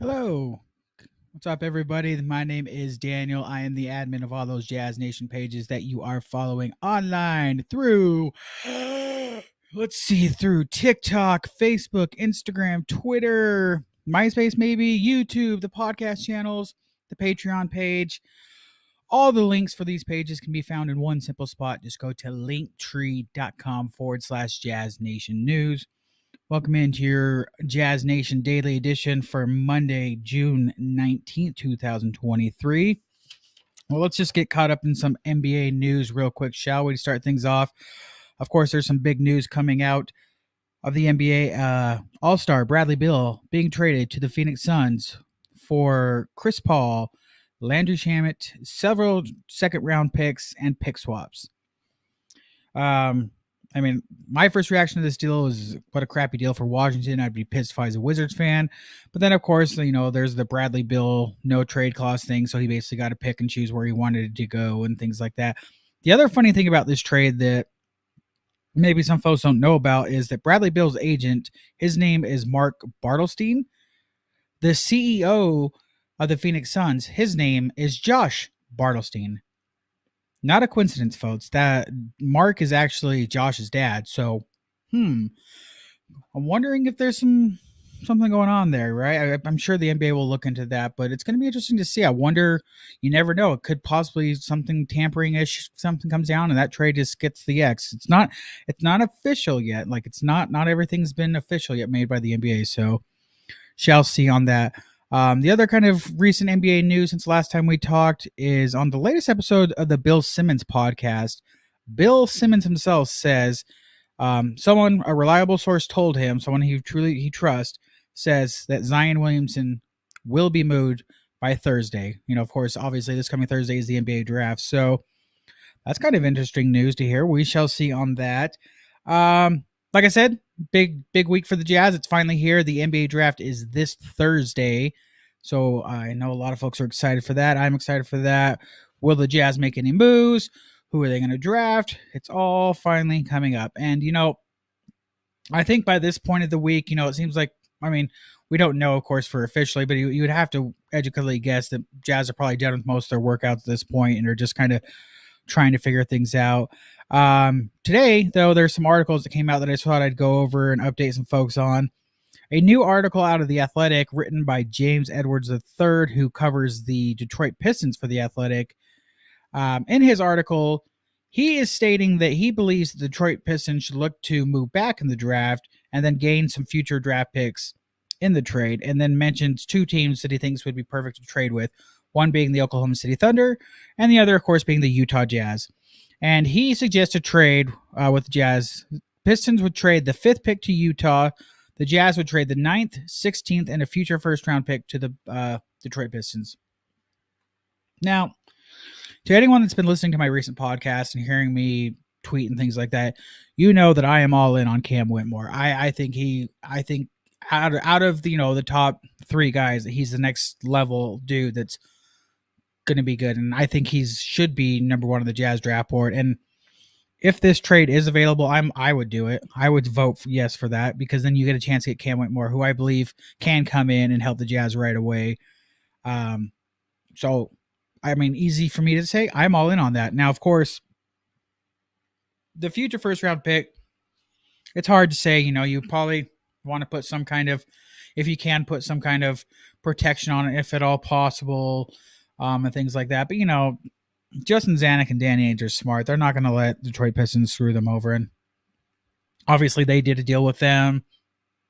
Hello. What's up, everybody? My name is Daniel. I am the admin of all those JazzNation pages that you are following online through, through TikTok, Facebook, Instagram, Twitter, MySpace, maybe, YouTube, the podcast channels, the Patreon page. All the links for these pages can be found in one simple spot. Just go to linktree.com/JazzNation News. Welcome into your Jazz Nation Daily Edition for Monday, June 19th, 2023. Well, let's just get caught up in some NBA news real quick, shall we? Start things off. Of course, there's some big news coming out of the NBA. All-Star Bradley Beal being traded to the Phoenix Suns for Chris Paul, Landry Shamet, several second-round picks, and pick swaps. My first reaction to this deal is what a crappy deal for Washington. I'd be pissed if I was a Wizards fan. But then, of course, there's the Bradley Beal no trade clause thing. So he basically got to pick and choose where he wanted to go and things like that. The other funny thing about this trade that maybe some folks don't know about is that Bradley Beal's agent, his name is Mark Bartelstein. The CEO of the Phoenix Suns, his name is Josh Bartelstein. Not a coincidence, folks. That Mark is actually Josh's dad. So, I'm wondering if there's something going on there, right? I'm sure the NBA will look into that, but it's going to be interesting to see. I wonder. You never know. It could possibly something tampering-ish, something comes down, and that trade just gets the X. It's not official yet. Like it's not everything's been official yet made by the NBA. So, shall see on that. The other kind of recent NBA news since last time we talked is on the latest episode of the Bill Simmons podcast. Bill Simmons himself says a reliable source told him, someone he trusts, says that Zion Williamson will be moved by Thursday. Of course, obviously this coming Thursday is the NBA draft. So that's kind of interesting news to hear. We shall see on that. Like I said, big week for the Jazz. It's finally here. The NBA draft is this Thursday. So I know a lot of folks are excited for that. I'm excited for that. Will the Jazz make any moves? Who are they going to draft? It's all finally coming up. And, I think by this point of the week, it seems like, we don't know, of course, for officially, but you would have to educatedly guess that Jazz are probably done with most of their workouts at this point and are just kind of trying to figure things out. Today, though, there's some articles that came out that I thought I'd go over and update some folks on. A new article out of The Athletic written by James Edwards III, who covers the Detroit Pistons for The Athletic. In his article, he is stating that he believes the Detroit Pistons should look to move back in the draft and then gain some future draft picks in the trade, and then mentions two teams that he thinks would be perfect to trade with, one being the Oklahoma City Thunder, and the other, of course, being the Utah Jazz. And he suggests a trade with the Jazz. Pistons would trade the 5th pick to Utah. The Jazz would trade the 9th, 16th, and a future first-round pick to the Detroit Pistons. Now, to anyone that's been listening to my recent podcast and hearing me tweet and things like that, you know that I am all in on Cam Whitmore. I think out of the top 3 guys, that he's the next level dude that's going to be good, and I think he should be number 1 on the Jazz draft board. And if this trade is available, I would do it. I would vote yes for that, because then you get a chance to get Cam Whitmore, who I believe can come in and help the Jazz right away. Easy for me to say. I'm all in on that. Now, of course, the future first round pick, it's hard to say. You probably want to put some kind of, if you can, put some kind of protection on it, if at all possible, and things like that. But, Justin Zanuck and Danny Ainge are smart. They're not going to let Detroit Pistons screw them over. And obviously they did a deal with them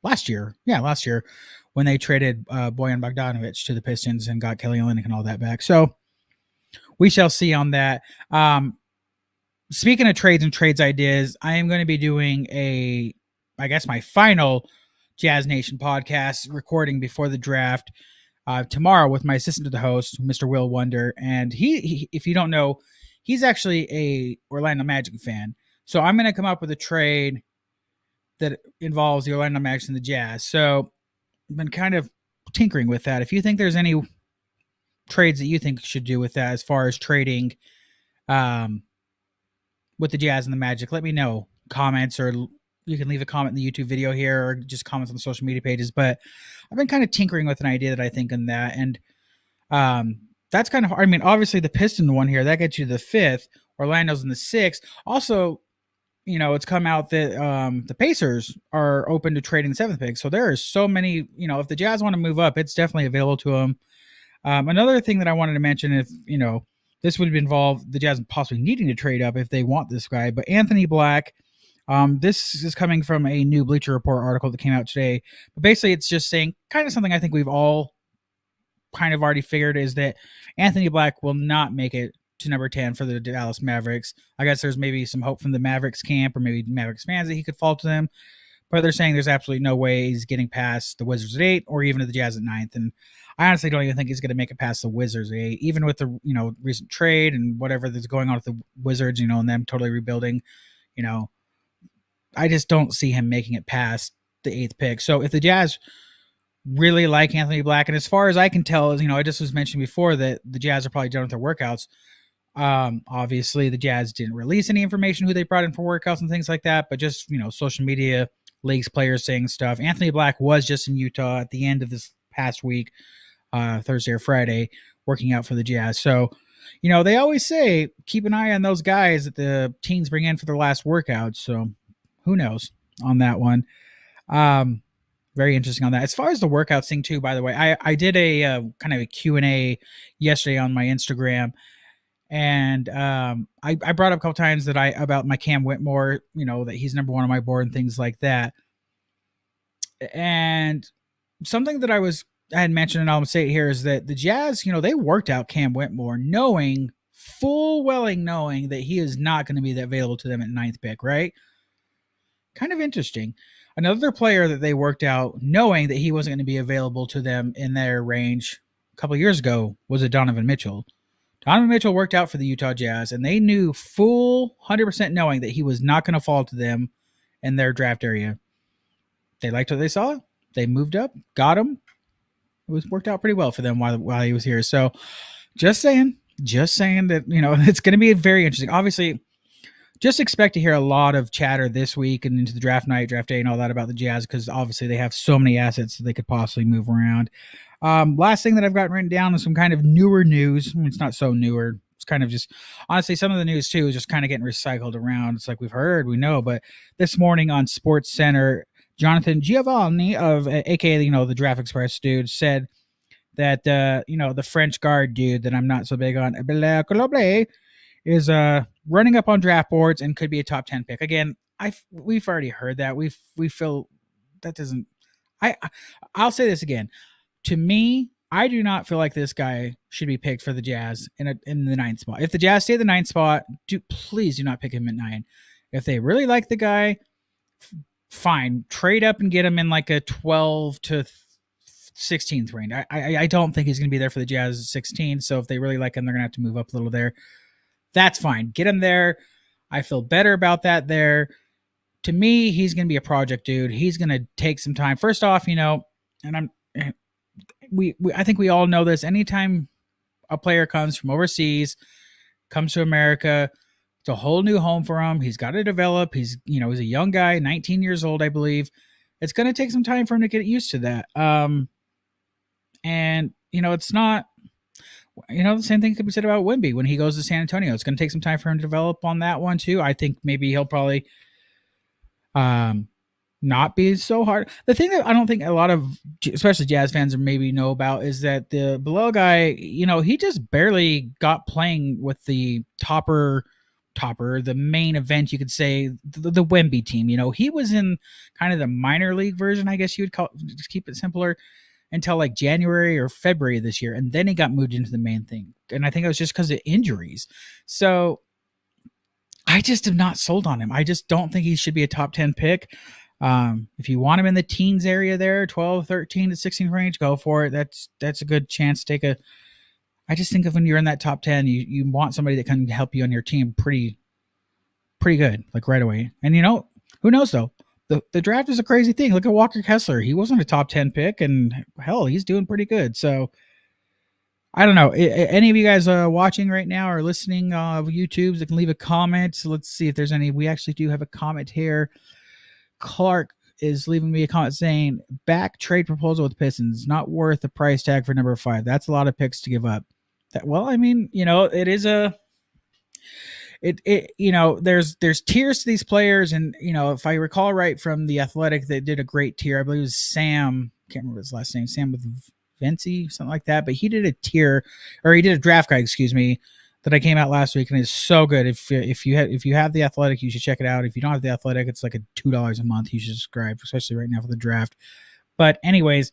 last year when they traded Bojan Bogdanovic to the Pistons and got Kelly Olynyk and all that back. So we shall see on that. Speaking of trades and trades ideas, I am going to be doing my final Jazz Nation podcast recording before the draft tomorrow with my assistant to the host, Mr. Will Wonder. And he, if you don't know, he's actually a Orlando Magic fan. So I'm going to come up with a trade that involves the Orlando Magic and the Jazz. So I've been kind of tinkering with that. If you think there's any trades that you think should do with that as far as trading with the Jazz and the Magic, let me know. Comments or you can leave a comment in the YouTube video here or just comments on the social media pages. But I've been kind of tinkering with an idea that I think in that. And that's kind of hard. I mean, obviously the Piston one here, that gets you the 5th. Orlando's in the 6th. Also, it's come out that the Pacers are open to trading the 7th pick. So there are so many, if the Jazz want to move up, it's definitely available to them. Another thing that I wanted to mention, if, this would involve the Jazz possibly needing to trade up if they want this guy, but Anthony Black, this is coming from a new Bleacher Report article that came out today. But basically, it's just saying kind of something I think we've all kind of already figured is that Anthony Black will not make it to number 10 for the Dallas Mavericks. I guess there's maybe some hope from the Mavericks camp or maybe Mavericks fans that he could fall to them. But they're saying there's absolutely no way he's getting past the Wizards at 8 or even to the Jazz at 9th. And I honestly don't even think he's going to make it past the Wizards at 8, even with the recent trade and whatever that's going on with the Wizards, and them totally rebuilding. I just don't see him making it past the 8th pick. So if the Jazz really like Anthony Black, and as far as I can tell, I just was mentioned before that the Jazz are probably done with their workouts. Obviously, the Jazz didn't release any information who they brought in for workouts and things like that, but just social media leaks, players saying stuff. Anthony Black was just in Utah at the end of this past week, Thursday or Friday, working out for the Jazz. So, they always say keep an eye on those guys that the teams bring in for their last workouts. So, who knows on that one? Very interesting on that. As far as the workouts thing too, by the way, I did a kind of a Q&A yesterday on my Instagram. And I brought up a couple times about my Cam Whitmore, that he's number 1 on my board and things like that. And something that I had mentioned, and I'll say it here, is that the Jazz, they worked out Cam Whitmore full knowing that he is not going to be available to them at 9th pick, right? Kind of interesting. Another player that they worked out knowing that he wasn't going to be available to them in their range a couple of years ago was a Donovan Mitchell. Donovan Mitchell worked out for the Utah Jazz, and they knew full 100% knowing that he was not going to fall to them in their draft area. They liked what they saw. They moved up, got him. It worked out pretty well for them while he was here. So just saying that, it's going to be very interesting. Obviously, just expect to hear a lot of chatter this week and into the draft night, draft day, and all that about the Jazz because obviously they have so many assets that they could possibly move around. Last thing that I've got written down is some kind of newer news. I mean, it's not so newer. It's kind of just, honestly, some of the news too is just kind of getting recycled around. It's like we've heard, we know, but this morning on Sports Center, Jonathan Giovanni of AKA, the Draft Express dude said that, the French guard dude that I'm not so big on, is running up on draft boards and could be a top 10 pick. Again, we've already heard that. We feel that doesn't. I'll say this again. To me, I do not feel like this guy should be picked for the Jazz in the 9th spot. If the Jazz stay at the 9th spot, please do not pick him at 9. If they really like the guy, fine, trade up and get him in like a 12 to 16th range. I don't think he's going to be there for the Jazz at 16. So if they really like him, they're going to have to move up a little there. That's fine. Get him there. I feel better about that there. To me, he's going to be a project dude. He's going to take some time. First off, and I think we all know this. Anytime a player comes from overseas, comes to America, it's a whole new home for him. He's got to develop. He's a young guy, 19 years old, I believe. It's going to take some time for him to get used to that. And it's not, the same thing could be said about Wemby when he goes to San Antonio. It's going to take some time for him to develop on that one too. I think maybe he'll probably not be so hard. The thing that I don't think a lot of, especially Jazz fans, maybe know about is that the below guy, he just barely got playing with the topper, the main event, you could say, the Wemby team. He was in kind of the minor league version, I guess you would call it, just keep it simpler, until like January or February this year. And then he got moved into the main thing. And I think it was just because of injuries. So I just am not sold on him. I just don't think he should be a top 10 pick. If you want him in the teens area there, 12, 13 to 16 range, go for it. That's a good chance to take I just think of when you're in that top 10, you want somebody that can help you on your team pretty good, like right away. And who knows though? The draft is a crazy thing. Look at Walker Kessler. He wasn't a top 10 pick, and hell, he's doing pretty good. So I don't know. Any of you guys watching right now or listening YouTube that can leave a comment. So let's see if there's any. We actually do have a comment here. Clark is leaving me a comment saying, back trade proposal with Pistons, not worth the price tag for number 5. That's a lot of picks to give up. Well, I mean, it is there's tiers to these players, and if I recall right from The Athletic, they did a great tier. I believe it was Sam, can't remember his last name, Sam with Vinci, something like that, but he did a tier, or he did a draft guide, excuse me, that I came out last week, and it's so good. If you have The Athletic, you should check it out. If you don't have The Athletic, it's like $2 a month. You should subscribe, especially right now for the draft. But anyways,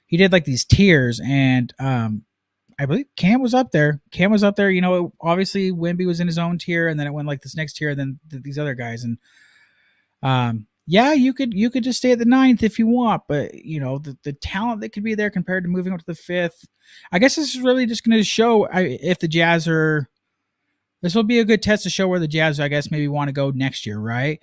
he did like these tiers, and I believe Cam was up there. Obviously Wemby was in his own tier, and then it went like this next tier, and then these other guys. And yeah, you could just stay at the 9th if you want, but the talent that could be there compared to moving up to the 5th. I guess this is really just going to show if the Jazz are. This will be a good test to show where the Jazz, I guess, maybe want to go next year, right?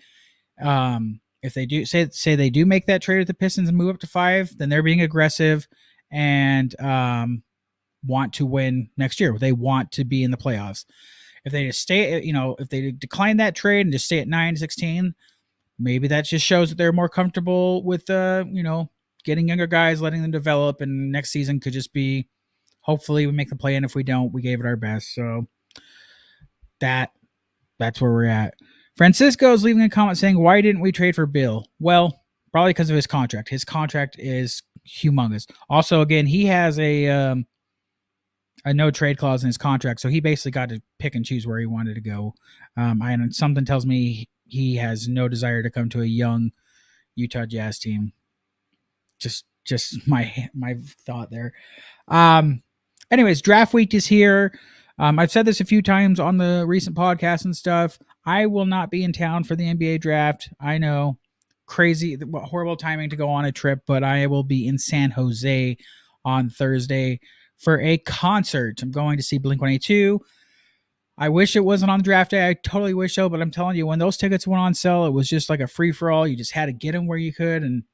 If they do say they do make that trade with the Pistons and move up to 5, then they're being aggressive and want to win next year. They want to be in the playoffs. If they just stay, if they decline that trade and just stay at 9-16, maybe that just shows that they're more comfortable with getting younger guys, letting them develop, and next season could just be, hopefully we make the play-in. If we don't, we gave it our best. So that's where we're at. Francisco is leaving a comment saying, why didn't we trade for Bill? Well, probably because of his contract. His contract is humongous. Also, again, he has a no trade clause in his contract, so he basically got to pick and choose where he wanted to go. Something tells me he has no desire to come to a young Utah Jazz team. Just my thought there. Anyways, draft week is here. I've said this a few times on the recent podcasts and stuff. I will not be in town for the NBA draft. I know, crazy, horrible timing to go on a trip, but I will be in San Jose on Thursday for a concert. I'm going to see Blink-182. I wish it wasn't on the draft day. I totally wish so, but I'm telling you, when those tickets went on sale, it was just like a free-for-all. You just had to get them where you could, and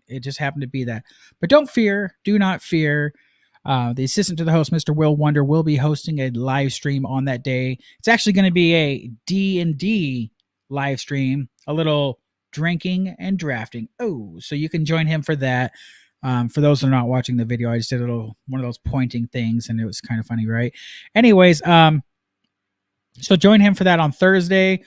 it just happened to be that. But don't fear. Do not fear. The assistant to the host, Mr. Will Wonder, will be hosting a live stream on that day. It's actually going to be a D&D live stream, a little drinking and drafting. Oh, so you can join him for that. For those that are not watching the video, I just did one of those pointing things, and it was kind of funny, right? Anyways, so join him for that on Thursday.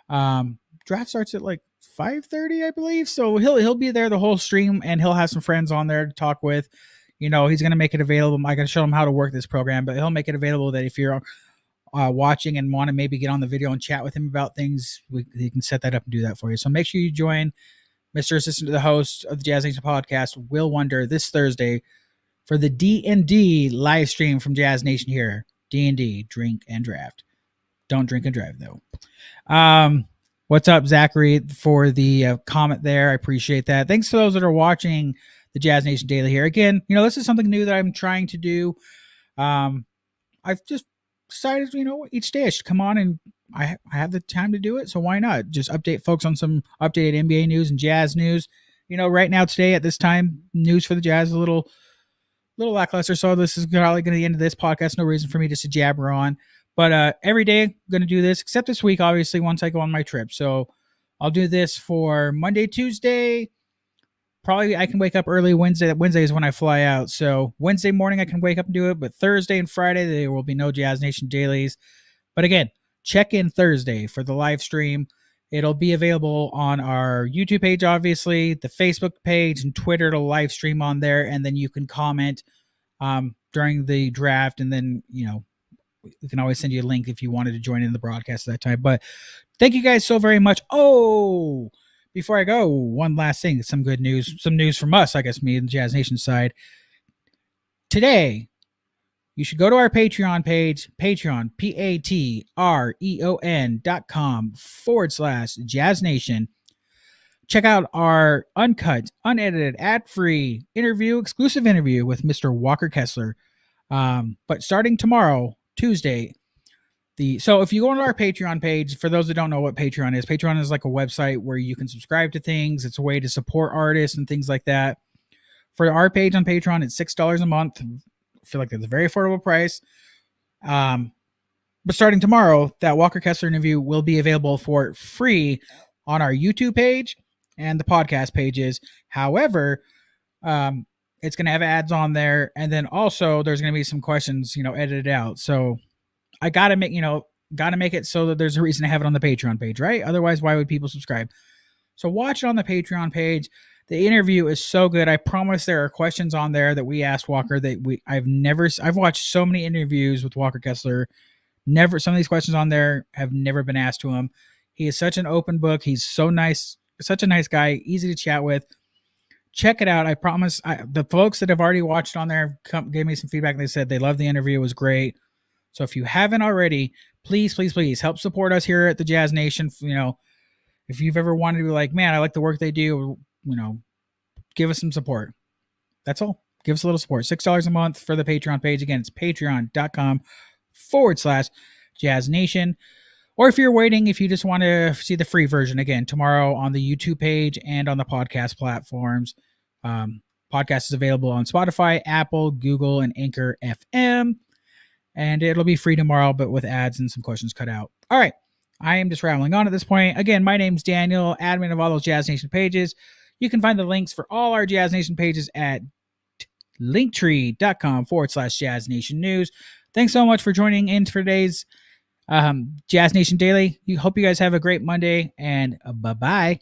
Draft starts at like 5:30, I believe. So he'll be there the whole stream, and he'll have some friends on there to talk with. He's going to make it available. I got to show him how to work this program, but he'll make it available that if you're watching and want to maybe get on the video and chat with him about things, he can set that up and do that for you. So make sure you join Mr. Assistant to the host of the JazzNation podcast, Will Wonder, this Thursday for the D&D live stream from JazzNation here. D&D, drink and draft. Don't drink and drive, though. What's up, Zachary, for the comment there? I appreciate that. Thanks to those that are watching the JazzNation Daily here. Again, this is something new that I'm trying to do. I've just decided, each day I should come on, and I have the time to do it, so why not? Just update folks on some updated NBA news and Jazz news. Right now, today, at this time, news for the Jazz is a little lackluster, so this is probably going to be the end of this podcast. No reason for me just to jabber on. But every day I'm going to do this, except this week, obviously, once I go on my trip. So I'll do this for Monday, Tuesday. Probably I can wake up early Wednesday. Wednesday is when I fly out. So Wednesday morning I can wake up and do it. But Thursday and Friday, there will be no Jazz Nation dailies. But again, check in Thursday for the live stream. It'll be available on our YouTube page, obviously, the Facebook page, and Twitter. It'll live stream on there. And then you can comment during the draft. And then, we can always send you a link if you wanted to join in the broadcast at that time. But thank you guys so very much. Oh, before I go, one last thing, some good news, some news from us, I guess, me and the Jazz Nation side. Today, you should go to our Patreon page, Patreon, patreon.com/Jazz Nation. Check out our uncut, unedited, ad-free exclusive interview with Mr. Walker Kessler. But starting tomorrow, Tuesday, so if you go on our Patreon page, for those that don't know what Patreon is like a website where you can subscribe to things. It's a way to support artists and things like that. For our page on Patreon, it's $6 a month. I feel like that's a very affordable price. But starting tomorrow, that Walker Kessler interview will be available for free on our YouTube page and the podcast pages. However, it's going to have ads on there, and then also there's going to be some questions, edited out. So I got to make it so that there's a reason to have it on the Patreon page, right? Otherwise, why would people subscribe? So watch it on the Patreon page. The interview is so good. I promise there are questions on there that we asked Walker that I've watched so many interviews with Walker Kessler. Some of these questions on there have never been asked to him. He is such an open book. He's so nice, such a nice guy, easy to chat with. Check it out. I promise. The folks that have already watched on there gave me some feedback. They said they loved the interview. It was great. So if you haven't already, please, please, please help support us here at the Jazz Nation. If you've ever wanted to be like, man, I like the work they do, give us some support. That's all. Give us a little support. $6 a month for the Patreon page. Again, it's patreon.com/JazzNation. Or if you're waiting, if you just want to see the free version, again, tomorrow on the YouTube page and on the podcast platforms. Podcast is available on Spotify, Apple, Google, and Anchor FM. And it'll be free tomorrow, but with ads and some questions cut out. All right. I am just rambling on at this point. Again, my name's Daniel, admin of all those Jazz Nation pages. You can find the links for all our Jazz Nation pages at linktree.com/Jazz Nation News. Thanks so much for joining in for today's Jazz Nation Daily. Hope you guys have a great Monday, and bye-bye.